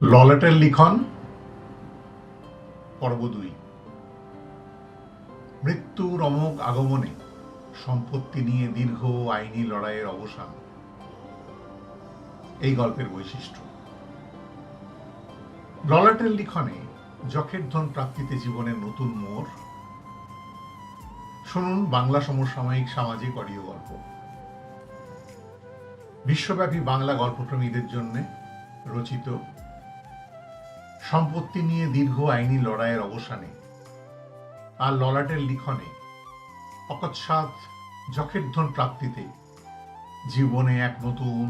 ললাটের লিখন পর্ব ২। মৃত্যুর অমোঘ আগমনে সম্পত্তি নিয়ে দীর্ঘ আইনি লড়াইয়ের অবসান এই গল্পের বৈশিষ্ট্য। ললাটের লিখনে যখের ধন প্রাপ্তিতে জীবনের নতুন মোড়। শুনুন বাংলা সমসাময়িক সামাজিক অডিও গল্প। বিশ্বব্যাপী বাংলা গল্পপ্রেমীদের জন্য রচিত সম্পত্তি নিয়ে দীর্ঘ আইনি লড়াইয়ের অবসানে আর ললাটের লিখনে অকস্মাৎ যখের ধন প্রাপ্তিতে জীবনে এক নতুন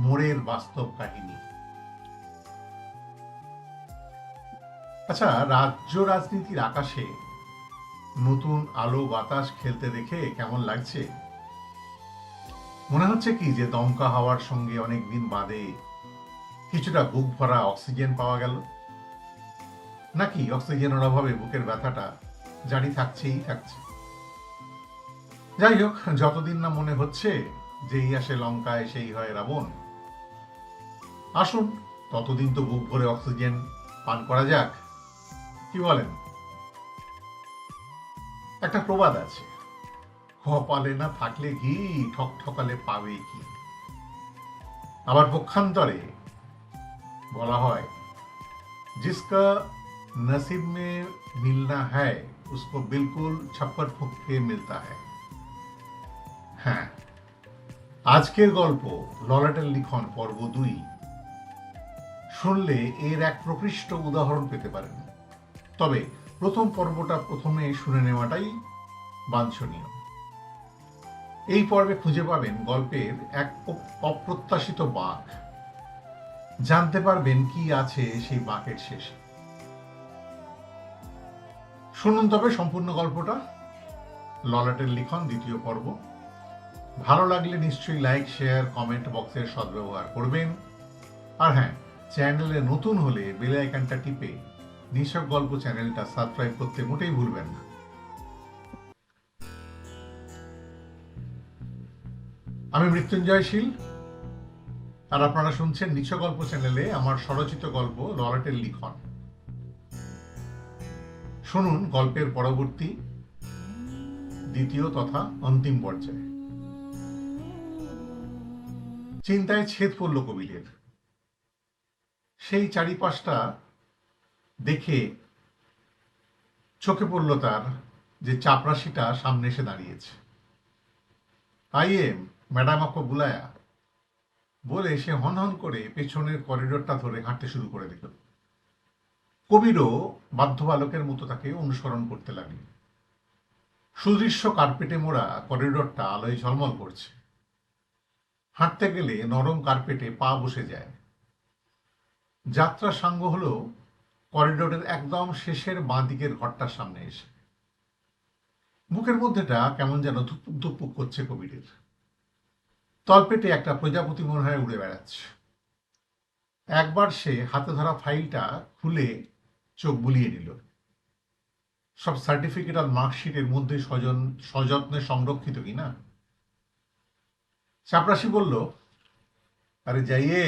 মোড়ের বাস্তব কাহিনী। আচ্ছা, রাজ্য রাজনীতির আকাশে নতুন আলো বাতাস খেলতে দেখে কেমন লাগছে? মনে হচ্ছে কি যে দমকা হাওয়ার সঙ্গে অনেকদিন বাদে কিছুটা বুক ভরা অক্সিজেন পাওয়া গেল, নাকি অক্সিজেনের অভাবে বুকের ব্যথাটা জারি থাকছেই থাকছে। যাই হোক, যতদিন না মনে হচ্ছে যেই আসে লঙ্কায় সেই হয় রাবণ, আসুন ততদিন তো বুক ভরে অক্সিজেন পান করা যাক, কি বলেন? একটা প্রবাদ আছে, কপালে না থাকলে ঘি ঠক ঠকালে পাবে কি। আবার পক্ষান্তরে বলা হয়, जिसका नसीब में मिलना है उसको बिल्कुल छप्पर फूंक के मिलता है। হ্যাঁ, আজকের গল্প ললাটের লিখন পর্ব ২ শুনলে এর এক প্রকৃষ্ট উদাহরণ পেতে পারেন। তবে প্রথম পর্বটা প্রথমে শুনে নেওয়াটাই বাঞ্ছনীয়। এই পর্বে খুঁজে পাবেন গল্পের এক অপ্রত্যাশিত বাঁক। জানতে পারবেন কি আছে সেই বাঁকের শেষে। শুনুন তবে সম্পূর্ণ গল্পটা, ললাটের লিখন দ্বিতীয় পর্ব। ভালো লাগলে নিশ্চয়ই লাইক, শেয়ার, কমেন্ট বক্সের সদ্ব্যবহার করবেন। আর হ্যাঁ, চ্যানেলে নতুন হলে বেল আইকনটা টিপে নিছক গল্প চ্যানেলটা সাবস্ক্রাইব করতে মোটেই ভুলবেন না। আমি মৃত্যুঞ্জয় শীল, আর আপনারা শুনছেন নিছক গল্প চ্যানেলে আমার স্বরচিত গল্প ললাটের লিখন। শুনুন গল্পের পরবর্তী দ্বিতীয় তথা অন্তিম পর্যায়ে। চিন্তায় ছেদ পড়ল কবিরের। সেই চারিপাশটা দেখে চোখে পড়ল তার যে চাপরাশিটা সামনে এসে দাঁড়িয়েছে। আইয়ে ম্যাডাম আপকো বুলায়া বলে সে হনহন করে পেছনের করিডোরটা ধরে হাঁটতে শুরু করে দিল। কবিরও বাধ্য বালকের মতো তাকে অনুসরণ করতে লাগল। সুদৃশ্য কার্পেটে মোড়া করিডোরটা আলোয় ঝলমল করছে। হাঁটতে গেলে নরম কার্পেটে পা বসে যায়। যাত্রা সাঙ্গ হলো করিডোরের একদম শেষের বাঁ দিকের ঘরটার সামনে এসে। বুকের মধ্যেটা কেমন যেন ধুপুক ধুপুক করছে কবিরের। তলপেটে একটা প্রজাপতি মনে হয় উড়ে বেড়াচ্ছে। একবার সে হাতে ধরা ফাইলটা খুলে চোখ বুলিয়ে নিল। সব সার্টিফিকেট আর মার্কশিটের মধ্যে সযত্নে সংরক্ষিত কিনা। চাপরাশি বলল, আরে যাইয়ে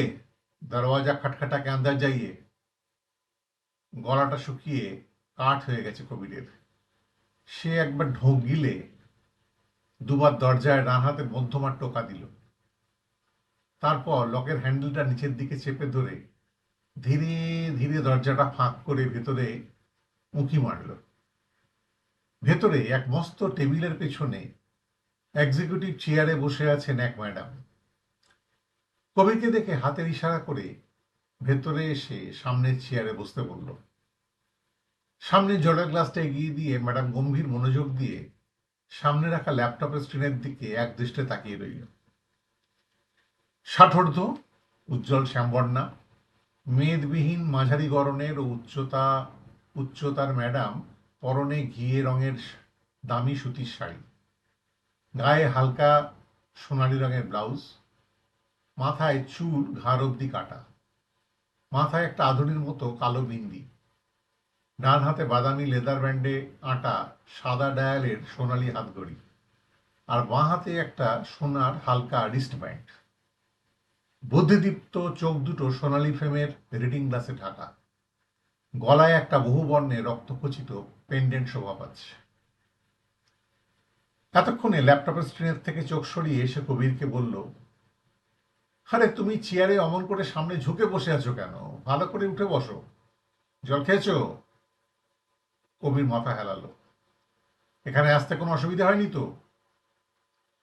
দরওয়াজা খটখটা কে আন্দার যাইয়ে। গলাটা শুকিয়ে কাঠ হয়ে গেছে কবিরের। সে একবার ঢোক গিলে দুবার দরজায় ডান হাতে মধ্যমার টোকা দিল। তারপর লকের হ্যান্ডেলটা নিচের দিকে চেপে ধরে ধীরে ধীরে দরজাটা ফাঁক করে ভেতরে উঁকি মারল। ভেতরে এক মস্ত টেবিলের পেছনে এক্সিকিউটিভ চেয়ারে বসে আছেন এক ম্যাডাম। কবিরকে দেখে হাতের ইশারা করে ভেতরে এসে সামনের চেয়ারে বসতে বলল। সামনে জলের গ্লাসটা এগিয়ে দিয়ে ম্যাডাম গম্ভীর মনোযোগ দিয়ে সামনে রাখা ল্যাপটপের স্ক্রিনের দিকে এক দৃষ্টে তাকিয়ে রইল। ষাটোর্ধ, উজ্জ্বল শ্যামবর্ণা, মেদবিহীন মাঝারি গড়নের ও উচ্চতার ম্যাডাম পরনে ঘিয়ে রঙের দামি সুতির শাড়ি, গায়ে হালকা সোনালি রঙের ব্লাউজ, মাথায় চুল ঘাড় অব্দি কাটা, মাথায় একটা আধুনির মতো কালো বিন্দি, ডান হাতে বাদামি লেদার ব্যান্ডে আঁটা সাদা ডায়ালের সোনালি হাতঘড়ি, আর বাঁ হাতে একটা সোনার হালকা রিস্ট ব্যান্ড। বুদ্ধিদীপ্ত চোখ দুটো সোনালী ফ্রেমের রিডিং গ্লাসে ঢাকা, গলায় একটা বহু বর্ণের রক্তখচিত পেন্ডেন্ট শোভা পাচ্ছে। এতক্ষণে ল্যাপটপের স্ক্রিনের থেকে চোখ সরিয়ে এসে কবিরকে বলল, আরে তুমি চেয়ারে অমন করে সামনে ঝুঁকে বসে আছো কেন? ভালো করে উঠে বসো। জল খেয়েছো? কবির মাথা হেলালো। এখানে আসতে কোনো অসুবিধা হয়নি তো?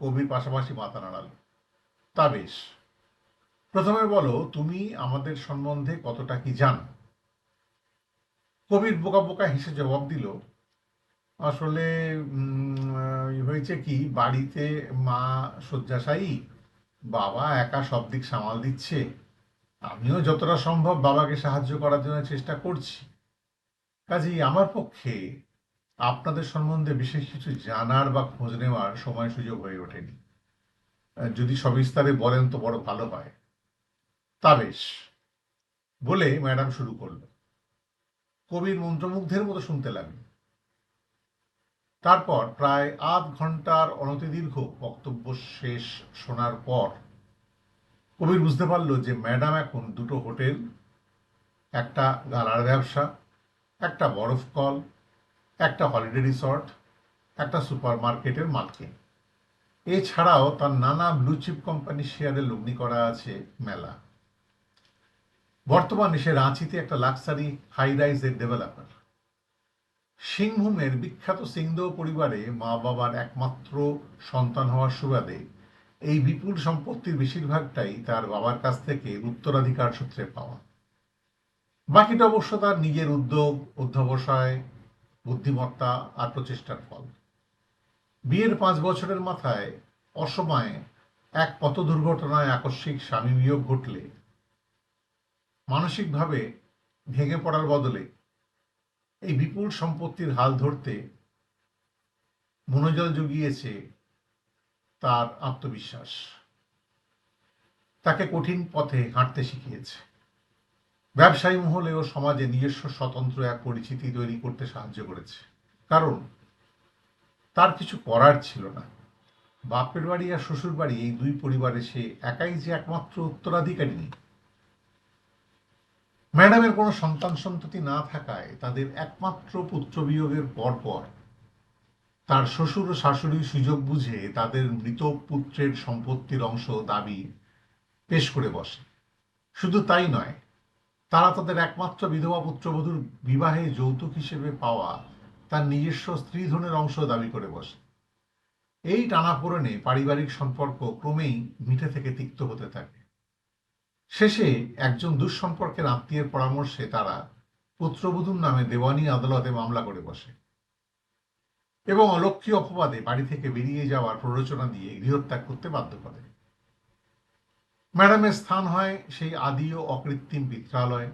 কবির পাশাপাশি মাথা নাড়ালো। তা বেশ। প্রথমে বলো, তুমি আমাদের সম্বন্ধে কতটা কি জানো? কবির বোকা বোকা হেসে জবাব দিল, আসলে হয়েছে কি, বাড়িতে মা শয্যাশায়ী, বাবা একা সব দিক সামাল দিচ্ছে, আমিও যতটা সম্ভব বাবাকে সাহায্য করার জন্য চেষ্টা করছি। কাজেই আমার পক্ষে আপনাদের সম্বন্ধে বিশেষ কিছু জানার বা খোঁজ নেওয়ার সময় সুযোগ হয়ে ওঠেনি। যদি সবিস্তারে বলেন তো বড় ভালো হয়। তা বেশ, বলে ম্যাডাম শুরু করল। কবির মন্ত্রমুগ্ধের মতো শুনতে লাগলো। তারপর প্রায় আধ ঘন্টার অনতিদীর্ঘ বক্তব্য শেষ শোনার পর কবির বুঝতে পারল যে ম্যাডাম এখন দুটো হোটেল, একটা গালার ব্যবসা, একটা বরফ কল, একটা হলিডে রিসর্ট, একটা সুপার মার্কেটের মালকিন। এছাড়াও তার নানা ব্লু চিপ কোম্পানির শেয়ারে লগ্নি করা আছে মেলা। বর্তমানে সে রাঁচিতে একটা লাক্সারি হাই রাইজের ডেভেলপার। সিংভূমের বিখ্যাত সিংদেও পরিবারে মা বাবার একমাত্র সন্তান হওয়ার সুবাদে এই বিপুল সম্পত্তির বেশিরভাগটাই তার বাবার কাছ থেকে উত্তরাধিকার সূত্রে পাওয়া। বাকিটা অবশ্য তার নিজের উদ্যোগ, অধ্যবসায়, বুদ্ধিমত্তা আর প্রচেষ্টার ফল। বিয়ের 5 বছরের মাথায় অসময়ে এক পথ দুর্ঘটনায় আকস্মিক স্বামী বিয়োগ ঘটলে মানসিকভাবে ভেঙে পড়ার বদলে এই বিপুল সম্পত্তির হাল ধরতে মনোজল জুগিয়েছে তার আত্মবিশ্বাস, তাকে কঠিন পথে হাঁটতে শিখিয়েছে। ব্যবসায়ী মহলে ও সমাজে নিজস্ব স্বতন্ত্র এক পরিচিতি তৈরি করতে সাহায্য করেছে। কারণ তার কিছু করার ছিল না। বাপের বাড়ি আর শ্বশুর বাড়ি এই দুই পরিবারে সে একাই যে একমাত্র উত্তরাধিকারী নেই। ম্যাডামের কোনো সন্তান সন্ততি না থাকায় তাদের একমাত্র পুত্র বিয়োগের পরপর তার শ্বশুর ও শাশুড়ি সুযোগ বুঝে তাদের মৃত পুত্রের সম্পত্তির অংশ দাবি পেশ করে বসে। শুধু তাই নয়, তারা তাদের একমাত্র বিধবা পুত্রবধূর বিবাহে যৌতুক হিসেবে পাওয়া তার নিজস্ব স্ত্রীধনের অংশ দাবি করে বসে। এই টানাপোড়েনে পারিবারিক সম্পর্ক ক্রমেই মিঠে থেকে তিক্ত হতে থাকে। শেষে একজন দুঃসম্পর্কের আত্মীয়ের পরামর্শে তারা পুত্রবধূর নামে দেওয়ানি আদালতে মামলা করে বসে এবং অলক্ষ্মী অপবাদে বাড়ি থেকে বেরিয়ে যাওয়ার প্ররোচনা দিয়ে গৃহত্যাগ করতে বাধ্য করে। ম্যাডামের স্থান হয় সেই আদি ও অকৃত্রিম পিত্রালয়।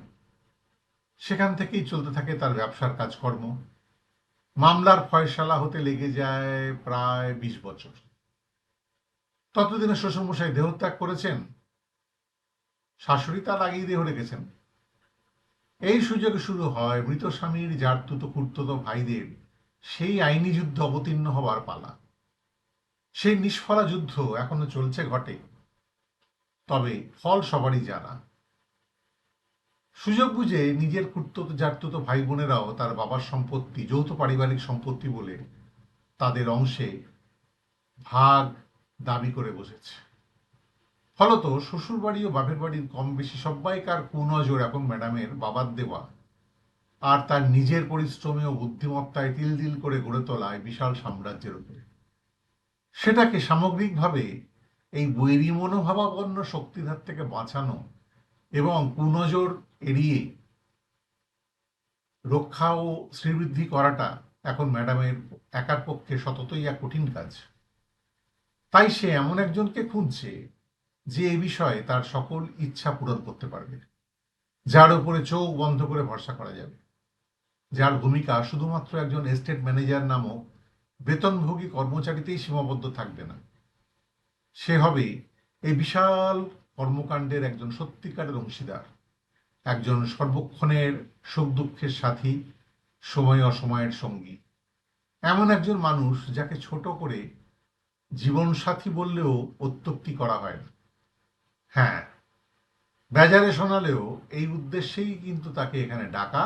সেখান থেকেই চলতে থাকে তার ব্যবসার কাজকর্ম। মামলার ফয়সালা হতে লেগে যায় প্রায় 20 বছর। ততদিনে শ্বশুরমশাই দেহত্যাগ করেছেন, শাশুড়ি তার আগেই দেহ রেখেছেন। এই সুযোগে শুরু হয় মৃত স্বামীর জারতুত খুড়তুতো ভাইদের সেই আইনি যুদ্ধ অবতীর্ণ হবার পালা। সেই নিষ্ফলা যুদ্ধ এখনো চলছে ঘটে, তবে ফল সবারই জানা। সুযোগ বুঝে নিজের খুড়তুতো জারতুতো ভাই বোনেরাও তার বাবার সম্পত্তি যৌথ পারিবারিক সম্পত্তি বলে তাদের অংশে ভাগ দাবি করে বসেছে। ফলত শ্বশুর বাড়ি ও বাপের বাড়ির কম বেশি সবাইকার কুনজর এখন ম্যাডামের বাবার দেওয়া আর তার নিজের পরিশ্রমে ও বুদ্ধিমত্তায় তিল তিল করে গড়ে তোলায় বিশাল সাম্রাজ্যের উপরে। সেটাকে সামগ্রিকভাবে এই বৈরী মনোভাবাপন্ন শক্তিধার থেকে বাঁচানো এবং কুনজর এড়িয়ে রক্ষা ও শ্রীবৃদ্ধি করাটা এখন ম্যাডামের একার পক্ষে সততই এক কঠিন কাজ। তাই সে এমন একজনকে খুঁজছে যে এ বিষয়ে তার সকল ইচ্ছা পূরণ করতে পারবে, যার উপরে চোখ বন্ধ করে ভরসা করা যাবে, যার ভূমিকা শুধুমাত্র একজন এস্টেট ম্যানেজার নামক বেতনভোগী কর্মচারীতেই সীমাবদ্ধ থাকবে না। সে হবে এই বিশাল কর্মকাণ্ডের একজন সত্যিকারের অংশীদার, একজন সর্বক্ষণের সুখ দুঃখের সাথী, সময় অসময়ের সঙ্গী, এমন একজন মানুষ যাকে ছোট করে জীবনসাথী বললেও অত্যুক্তি করা হয় না। হ্যাঁ, বেজারে শোনালেও এই উদ্দেশ্যেই কিন্তু তাকে এখানে ডাকা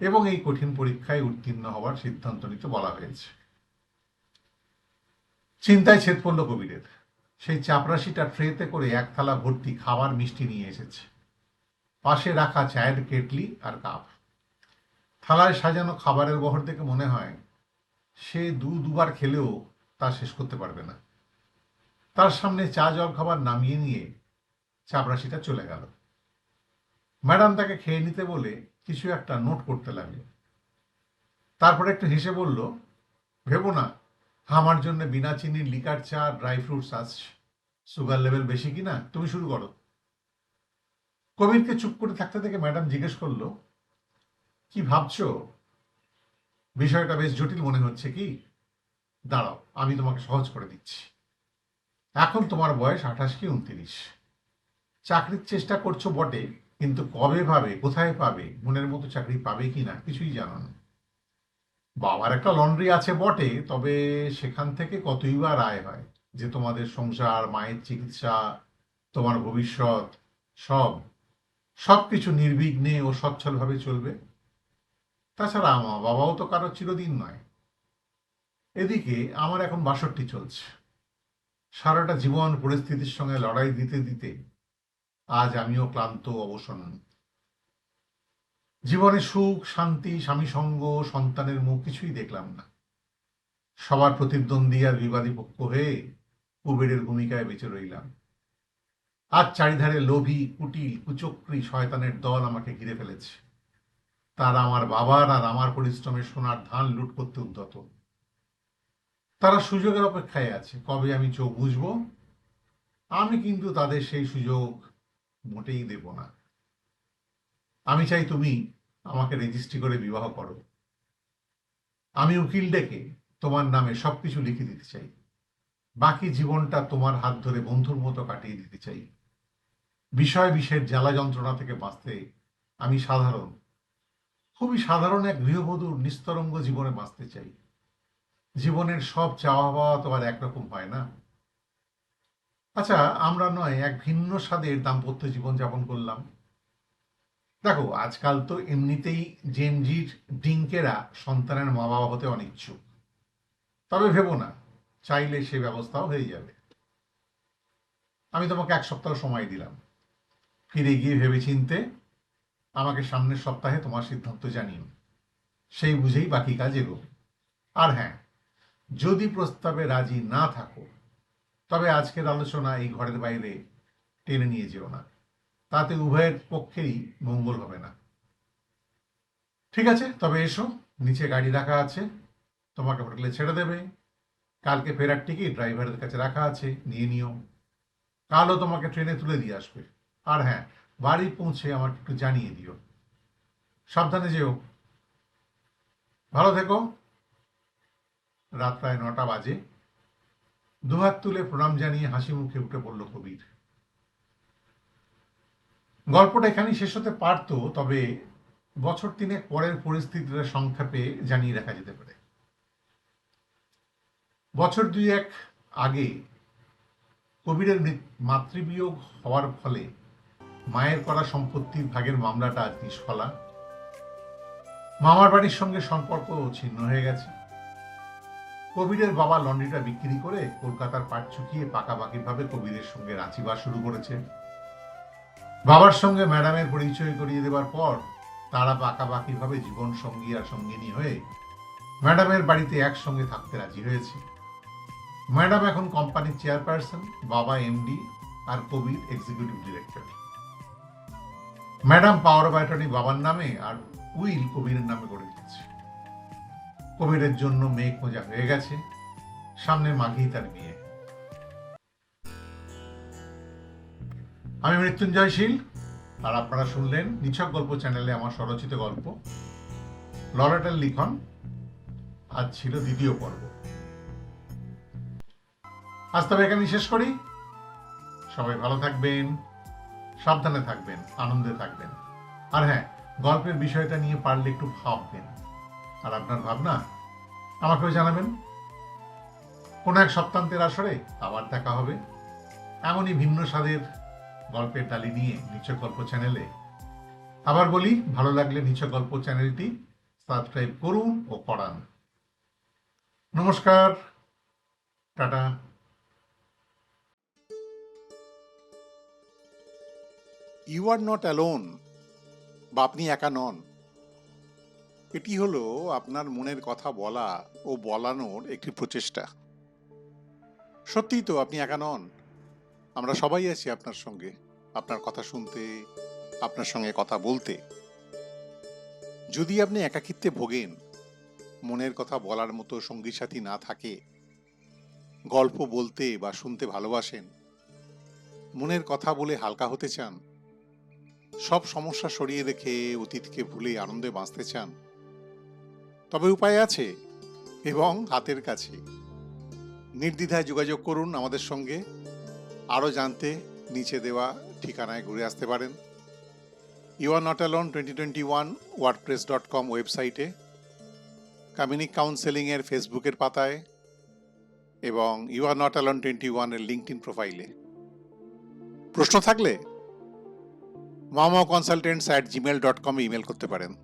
এবং এই কঠিন পরীক্ষায় উত্তীর্ণ হওয়ার সিদ্ধান্ত নিতে বলা হয়েছে। চিন্তায় ছেদ পড়ল কবিরের। সেই চাপরাশিটা ট্রেতে করে এক থালা ভর্তি খাবার মিষ্টি নিয়ে এসেছে, পাশে রাখা চায়ের কেটলি আর কাপ। থালায় সাজানো খাবারের বহর দেখে মনে হয় সে দুবার খেলেও তা শেষ করতে পারবে না। তার সামনে চা জল খাবার নামিয়ে নিয়ে চাপরাশিটা চলে গেল। ম্যাডাম তাকে খেয়ে নিতে বলে কিছু একটা নোট করতে লাগলো। তারপরে একটু হেসে বলল, ভেবো না আমার জন্য বিনা চিনির লিকার চা, ড্রাই ফ্রুটস আসছে, সুগার লেভেল বেশি কিনা, তুমি শুরু করো। কবিরকে চুপ করে থাকতে থেকে ম্যাডাম জিজ্ঞেস করলো, কি ভাবছো? বিষয়টা বেশ জটিল মনে হচ্ছে কি? দাঁড়াও, আমি তোমাকে সহজ করে দিচ্ছি। এখন তোমার বয়স 28 কি 29। চাকরির চেষ্টা করছো বটে, কিন্তু কবে পাবে, কোথায় পাবে, মনের মতো চাকরি পাবে কিনা কিছুই জানো না। বাবার একটা লন্ড্রি আছে বটে, তবে সেখান থেকে কতই বা আয় হয় যে তোমাদের সংসার, মায়ের চিকিৎসা, তোমার ভবিষ্যৎ সব সবকিছু নির্বিঘ্নে ও সচ্ছলভাবে চলবে? তাছাড়া আমার বাবাও তো কারো চিরদিন নয়। এদিকে আমার এখন 62 চলছে। সারাটা জীবন পরিস্থিতির সঙ্গে লড়াই দিতে দিতে আজ আমিও ক্লান্ত, অবসন্ন। জীবনে সুখ, শান্তি, স্বামী সঙ্গ, সন্তানের মুখ কিছুই দেখলাম না। সবার প্রতিদ্বন্দ্বী আর বিবাদী পক্ষ হয়ে কুবেরের ভূমিকায় বেঁচে রইলাম। আজ চারিধারে লোভী, কুটিল, কুচক্রী শয়তানের দল আমাকে ঘিরে ফেলেছে। তারা আমার বাবার আর আমার পরিশ্রমের সোনার ধান লুট করতে উদ্যত। তারা সুযোগের অপেক্ষায় আছে, কবে আমি চোখ বুঝবো। আমি কিন্তু তাদের সেই সুযোগ মোটেই দেব না। আমি চাই তুমি আমাকে রেজিস্ট্রি করে বিবাহ করো। আমি উকিল ডেকে তোমার নামে সবকিছু লিখে দিতে চাই। বাকি জীবনটা তোমার হাত ধরে বন্ধুর মতো কাটিয়ে দিতে চাই। বিষয় বিষের জ্বালা যন্ত্রণা থেকে বাঁচতে আমি খুবই সাধারণ এক গৃহবধূর নিস্তরঙ্গ জীবনে বাঁচতে চাই। জীবনের সব চাওয়া পাওয়া তো আর একরকম হয় না। আচ্ছা, আমরা নয় এক ভিন্ন স্বাদের দাম্পত্য জীবন যাপন করলাম। দেখো, আজকাল তো এমনিতেই জেনজির ডিঙ্কেরা সন্তানের মা বাবা হতে অনিচ্ছুক। তবে ভেবো না, চাইলে সে ব্যবস্থাও হয়ে যাবে। আমি তোমাকে 1 সপ্তাহ সময় দিলাম। ফিরে গিয়ে ভেবেচিন্তে আমাকে সামনের সপ্তাহে তোমার সিদ্ধান্ত জানিও। সেই বুঝেই বাকি কাজ এগোবে। আর হ্যাঁ, যদি প্রস্তাবে রাজি না থাকো, তবে আজকের আলোচনা এই ঘরের বাইরে টেনে নিয়ে যেও না। তাতে উভয়ের পক্ষেই মঙ্গল হবে না। ঠিক আছে, তবে এসো, নিচে গাড়ি রাখা আছে, তোমাকে হোটেলে ছেড়ে দেবে। কালকে ফেরার টিকিট ড্রাইভারের কাছে রাখা আছে, নিয়ে নিও। কালও তোমাকে ট্রেনে তুলে দিয়ে আসবে। আর হ্যাঁ, বাড়ি পৌঁছে আমাকে একটু জানিয়ে দিও। সাবধানে যেও। ভালো থেকো। রাত প্রায় 9টা বাজে। দুহাত তুলে প্রণাম জানিয়ে হাসি মুখে উঠে পড়ল কবির। গল্পটা এখানেই শেষ হতে পারত, তবে বছর 3 পরের পরিস্থিতিটা সংক্ষেপে জানিয়ে রাখা যেতে পারে। বছর 2 আগে কবিরের মাতৃবিয়োগ হওয়ার ফলে মায়ের করা সম্পত্তির ভাগের মামলাটা আজ নিষ্ফলা। মামার বাড়ির সঙ্গে সম্পর্ক ছিন্ন হয়ে গেছে। কবিরের বাবা লন্ড্রিটা বিক্রি করে কলকাতার পাট চুকিয়ে পাকাপাকিভাবে কবিরের সঙ্গে রাঁচিবাস শুরু করেছে। বাবার সঙ্গে ম্যাডামের পরিচয় করিয়ে দেবার পর তারা পাকাপাকিভাবে জীবন সঙ্গী আর সঙ্গিনী হয়ে ম্যাডামের বাড়িতে একসঙ্গে থাকতে রাজি হয়েছে। ম্যাডাম এখন কোম্পানির চেয়ারপারসন, বাবা এমডি আর Kabir executive director. Madam power of attorney বাবার নামে আর উইল কবিরের নামে করে দিচ্ছে। কবিরের জন্য মেয়ে খোঁজা হয়ে গেছে, সামনে মাঘেই তার বিয়ে। আমি মৃত্যুঞ্জয় শীল, আর আপনারা শুনলেন নিছক গল্প চ্যানেলে আমার স্বরচিত গল্প লরেটের লিখন। আজ ছিল 2য় পর্ব। আজ তবে এখানেই শেষ করি। সবাই ভালো থাকবেন, সাবধানে থাকবেন, আনন্দে থাকবেন। আর হ্যাঁ, গল্পের বিষয়টা নিয়ে পারলে একটু ভাববেন, আর আপনার ভাবনা আমাকেও জানাবেন। কোনো এক সপ্তান্তের আসরে আবার দেখা হবে এমনই ভিন্ন স্বাদের গল্পের ডালি নিয়ে নিচক গল্প চ্যানেলে। আবার বলি, ভালো লাগলে নিচক গল্প চ্যানেলটি সাবস্ক্রাইব করুন ও পড়ান। নমস্কার, tata. You are not alone, বা আপনি একা নন। এটি হলো আপনার মনের কথা বলা ও বলানোর একটি প্রচেষ্টা। সত্যিই তো আপনি একা নন। আমরা সবাই আছি আপনার সঙ্গে, আপনার কথা শুনতে, আপনার সঙ্গে কথা বলতে। যদি আপনি একাকিত্বে ভোগেন, মনের কথা বলার মতো সঙ্গী সাথী না থাকে, গল্প বলতে বা শুনতে ভালোবাসেন, মনের কথা বলে হালকা হতে চান, সব সমস্যা সরিয়ে রেখে অতীতকে ভুলে আনন্দে বাঁচতে চান, তবে উপায় আছে এবং হাতের কাছে। নির্দ্বিধায় যোগাযোগ করুন আমাদের সঙ্গে। আরও জানতে নিচে দেওয়া ঠিকানায় ঘুরে আসতে পারেন। You are not alone 2021 wordpress.com ওয়েবসাইটে, কমিউনিক কাউন্সেলিংয়ের ফেসবুকের পাতায় এবং ইউ আর নট অ্যালোন 21 এর লিঙ্কডইন প্রোফাইলে। প্রশ্ন থাকলে maomao consultants@gmail.com ইমেল করতে পারেন।